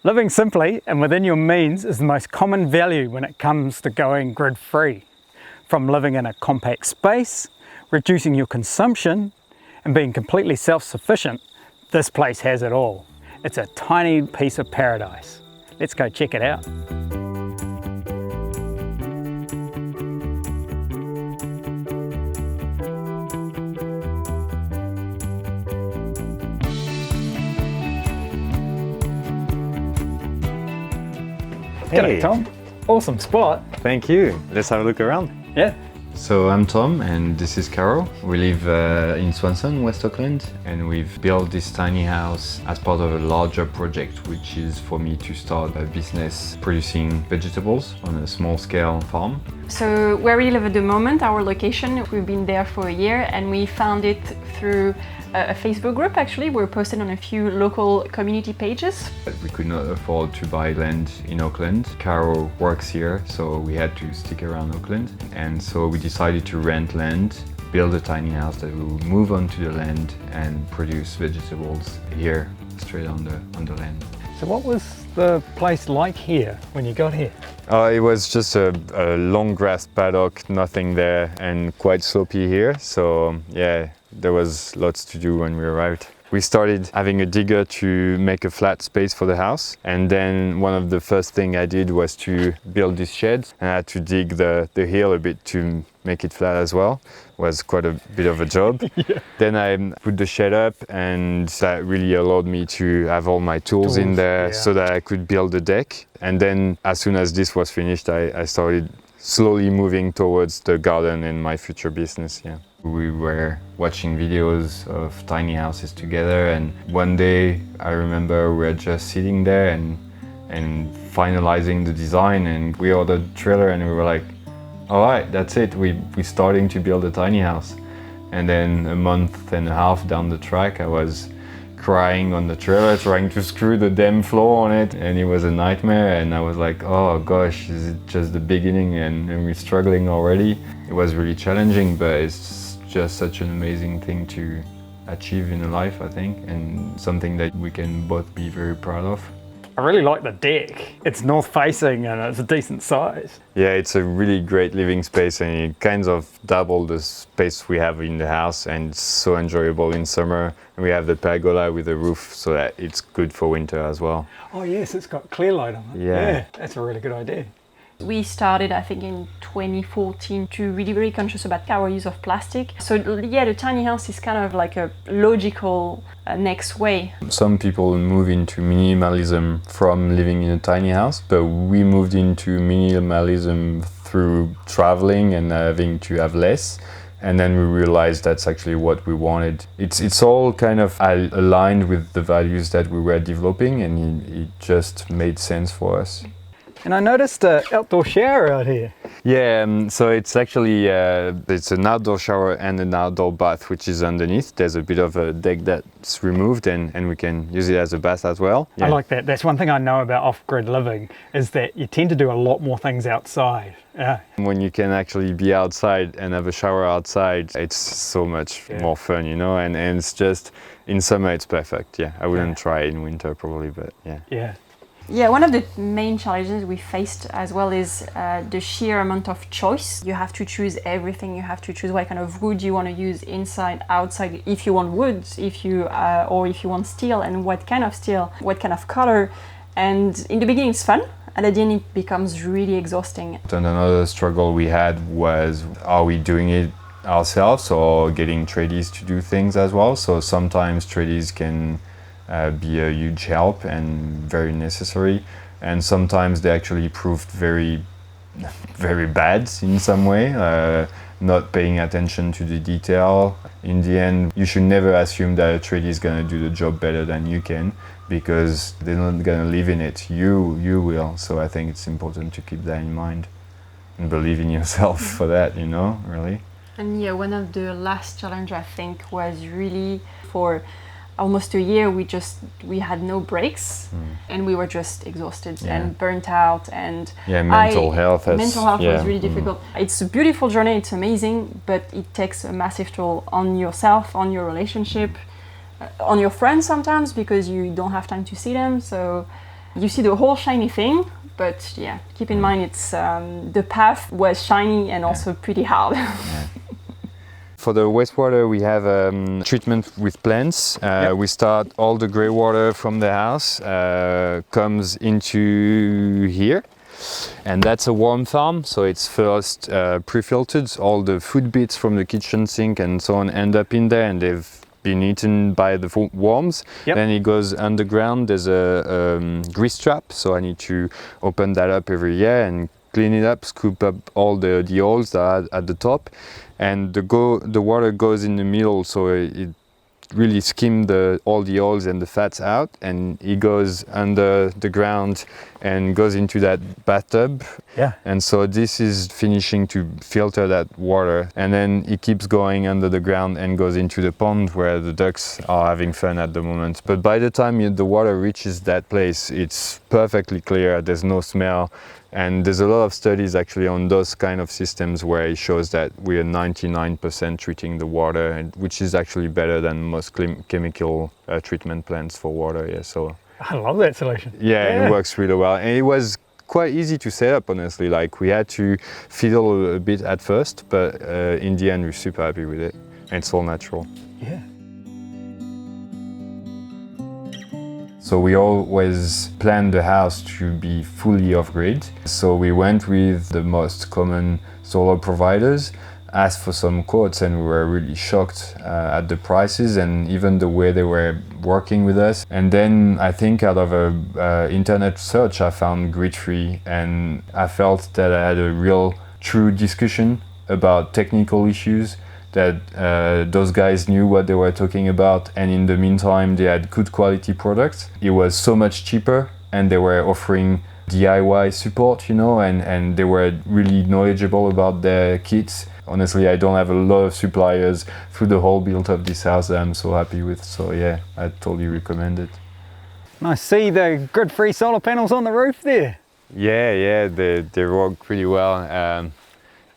Living simply and within your means is the most common value when it comes to going grid-free. From living in a compact space, reducing your consumption, and being completely self-sufficient, this place has it all. It's a tiny piece of paradise. Let's go check it out. G'day Tom, awesome spot. Thank you. Let's have a look around. Yeah. So I'm Tom and this is Caro. We live in Swanson, West Auckland, and we've built this tiny house as part of a larger project, which is for me to start a business producing vegetables on a small scale farm. So where we live at the moment, our location, we've been there for a year and we found it through a Facebook group. Actually, we're posted on a few local community pages. We could not afford to buy land in Auckland. Caro works here, so we had to stick around Auckland. And so we decided to rent land, build a tiny house that we would move onto the land and produce vegetables here, straight on the land. So what was the place like here when you got here? It was just a long grass paddock, nothing there, and quite slopey here. So yeah, there was lots to do when we arrived. We started having a digger to make a flat space for the house, and then one of the first things I did was to build this shed, and I had to dig the hill a bit to make it flat as well. It was quite a bit of a job. Yeah. Then I put the shed up, and that really allowed me to have all my tools in there, so that I could build the deck. And then as soon as this was finished, I started slowly moving towards the garden and my future business. Yeah. We were watching videos of tiny houses together, and one day I remember we were just sitting there and finalizing the design, and we ordered a trailer and we were like, all right, that's it, we're starting to build a tiny house. And then a month and a half down the track, I was crying on the trailer, trying to screw the damn floor on it, and it was a nightmare. And I was like, oh gosh, is it just the beginning and we're struggling already? It was really challenging, but it's just such an amazing thing to achieve in life, I think, and something that we can both be very proud of. I really like the deck. It's north facing and it's a decent size. Yeah, it's a really great living space, and it kind of double the space we have in the house, and it's so enjoyable in summer. And we have the pergola with a roof, so that it's good for winter as well. Oh yes, it's got clear light on it. Yeah, that's a really good idea. We started, I think, in 2014 to really very conscious about our use of plastic. So yeah, the tiny house is kind of like a logical next way. Some people move into minimalism from living in a tiny house, but we moved into minimalism through traveling and having to have less. And then we realized that's actually what we wanted. It's all kind of aligned with the values that we were developing, and it just made sense for us. And I noticed an outdoor shower out here. Yeah, so it's actually it's an outdoor shower and an outdoor bath, which is underneath. There's a bit of a deck that's removed, and we can use it as a bath as well. Yeah. I like that. That's one thing I know about off-grid living, is that you tend to do a lot more things outside. Yeah. When you can actually be outside and have a shower outside, it's so much more fun, you know, and it's just, in summer it's perfect. Yeah, I wouldn't try it in winter probably, but yeah. Yeah. Yeah, one of the main challenges we faced as well is the sheer amount of choice. You have to choose everything. You have to choose what kind of wood you want to use inside, outside, if you want wood, or if you want steel, and what kind of steel, what kind of color. And in the beginning it's fun, and at the end it becomes really exhausting. And another struggle we had was, are we doing it ourselves or getting tradies to do things as well? So sometimes tradies can be a huge help and very necessary, and sometimes they actually proved very bad in some way, not paying attention to the detail. In the end, you should never assume that a tradie is going to do the job better than you can, because they're not going to live in it. You will. So I think it's important to keep that in mind and believe in yourself for that, you know, really. And yeah, one of the last challenge I think was really for almost a year we had no breaks, and we were just exhausted and burnt out, and mental health was really difficult. It's a beautiful journey, it's amazing, but it takes a massive toll on yourself, on your relationship, on your friends sometimes, because you don't have time to see them. So You see the whole shiny thing, but yeah, keep in mind it's the path was shiny and also pretty hard. For the wastewater, we have treatment with plants. We start all the grey water from the house, comes into here. And that's a worm farm, so it's first pre-filtered. All the food bits from the kitchen sink and so on end up in there, and they've been eaten by the worms. Then it goes underground. There's a grease trap, so I need to open that up every year and clean it up, scoop up all the oils that are at the top, and the water goes in the middle, so it really skim all the oils and the fats out, and it goes under the ground and goes into that bathtub. And so this is finishing to filter that water, and then it keeps going under the ground and goes into the pond where the ducks are having fun at the moment. But by the time the water reaches that place, it's perfectly clear, there's no smell. And there's a lot of studies actually on those kind of systems where it shows that we are 99% treating the water, which is actually better than most chemical treatment plants for water. So I love that solution. It works really well, and it was quite easy to set up, honestly. Like, we had to fiddle a bit at first, but in the end we're super happy with it. And it's all natural. So we always planned the house to be fully off-grid. So we went with the most common solar providers, asked for some quotes, and we were really shocked at the prices and even the way they were working with us. And then I think out of a internet search, I found GridFree, and I felt that I had a real true discussion about technical issues, that those guys knew what they were talking about, and in the meantime they had good quality products. It was so much cheaper, and they were offering DIY support, and they were really knowledgeable about their kits. Honestly, I don't have a lot of suppliers through the whole build of this house that I'm so happy with, so yeah, I totally recommend it. And I see the GridFree solar panels on the roof there. Yeah, they work pretty well.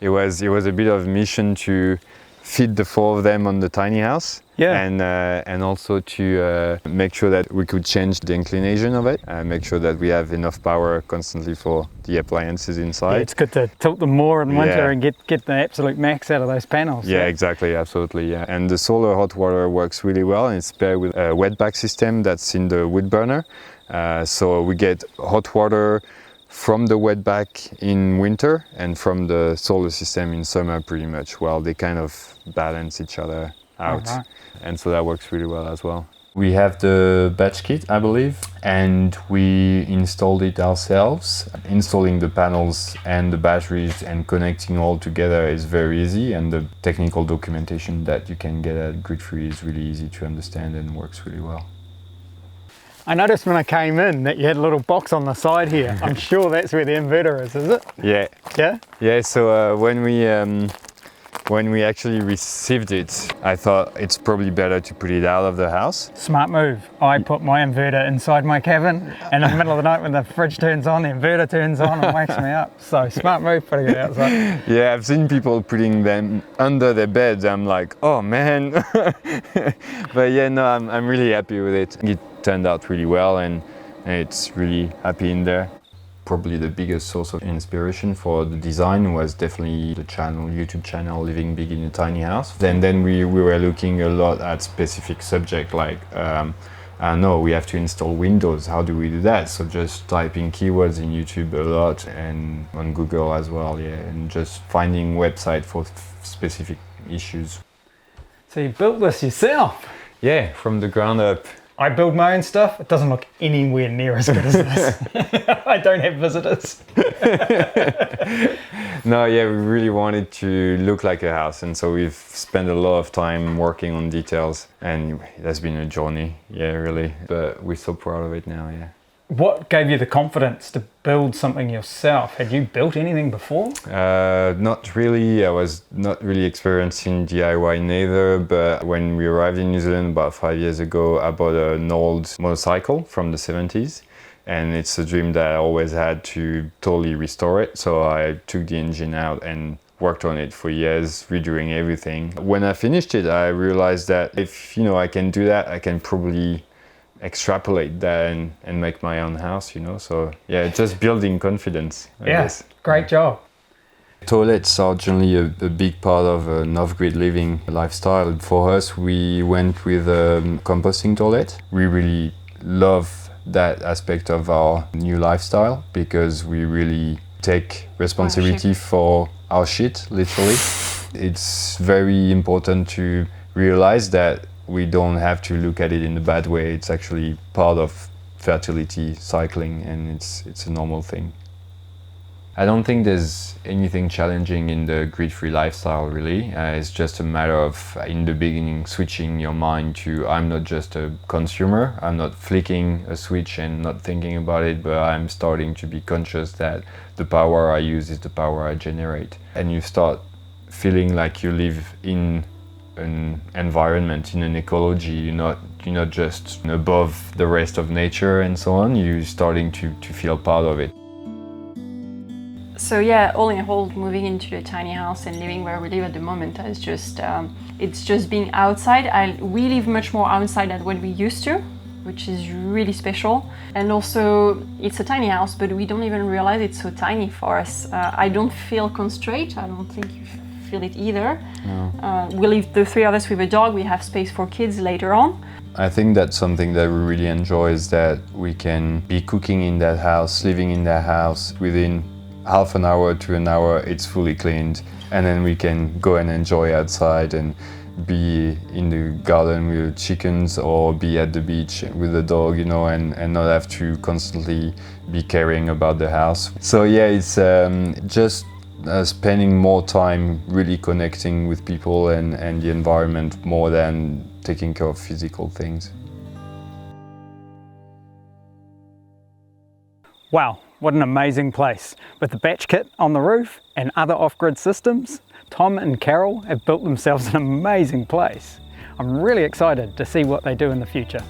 It was a bit of a mission to fit the 4 of them on the tiny house, and also to make sure that we could change the inclination of it, make sure that we have enough power constantly for the appliances inside. It's good to tilt them more in winter and get the absolute max out of those panels. Exactly, absolutely, And the solar hot water works really well, and it's paired with a wetback system that's in the wood burner. So we get hot water from the wetback in winter and from the solar system in summer, pretty much. Well, they kind of balance each other out, and so that works really well as well. We have the batch kit, I believe, and we installed it ourselves. Installing the panels and the batteries and connecting all together is very easy, and the technical documentation that you can get at GridFree is really easy to understand and works really well. I noticed when I came in that you had a little box on the side here. I'm sure that's where the inverter is it? Yeah, so when we actually received it, I thought it's probably better to put it out of the house. Smart move. I put my inverter inside my cabin, and in the middle of the night when the fridge turns on, the inverter turns on and wakes me up. So smart move putting it outside. Yeah, I've seen people putting them under their beds. I'm like, oh man. But yeah, no, I'm really happy with it. It turned out really well, and it's really happy in there. Probably the biggest source of inspiration for the design was definitely the YouTube channel, Living Big in a Tiny House. Then we were looking a lot at specific subject, like, we have to install Windows, how do we do that? So just typing keywords in YouTube a lot, and on Google as well, and just finding website for specific issues. So you built this yourself? Yeah, from the ground up. I build my own stuff. It doesn't look anywhere near as good as this. I don't have visitors. No, we really wanted to look like a house, and so we've spent a lot of time working on details, and it has been a journey, really. But we're so proud of it now, What gave you the confidence to build something yourself? Had you built anything before? Not really. I was not really experienced in DIY neither, but when we arrived in New Zealand about 5 years ago, I bought an old motorcycle from the 70s, and it's a dream that I always had to totally restore it. So I took the engine out and worked on it for years, redoing everything. When I finished it, I realized that if I can do that, I can probably extrapolate that and make my own house, you know. So yeah, just building confidence, I guess. Great job. Toilets are generally a big part of an off-grid living lifestyle. For us, we went with a composting toilet. We really love that aspect of our new lifestyle because we really take responsibility for our shit, literally. It's very important to realize that we don't have to look at it in a bad way. It's actually part of fertility cycling, and it's a normal thing. I don't think there's anything challenging in the grid-free lifestyle, really. It's just a matter of, in the beginning, switching your mind to, I'm not just a consumer, I'm not flicking a switch and not thinking about it, but I'm starting to be conscious that the power I use is the power I generate. And you start feeling like you live in an environment, in an ecology. You're not just above the rest of nature and so on. You're starting to feel part of it. So yeah, all in all, moving into the tiny house and living where we live at the moment is just, it's just being outside. We live much more outside than what we used to, which is really special. And also, it's a tiny house, but we don't even realize it's so tiny for us. I don't feel constrained. I don't think you feel it either. No. We live, the three of us, with a dog. We have space for kids later on. I think that's something that we really enjoy, is that we can be cooking in that house, living in that house. Within half an hour to an hour, it's fully cleaned, and then we can go and enjoy outside and be in the garden with chickens or be at the beach with the dog, you know, and not have to constantly be caring about the house. So yeah, it's just spending more time really connecting with people and the environment more than taking care of physical things. Wow, what an amazing place. With the batch kit on the roof and other off-grid systems, Tom and Caro have built themselves an amazing place. I'm really excited to see what they do in the future.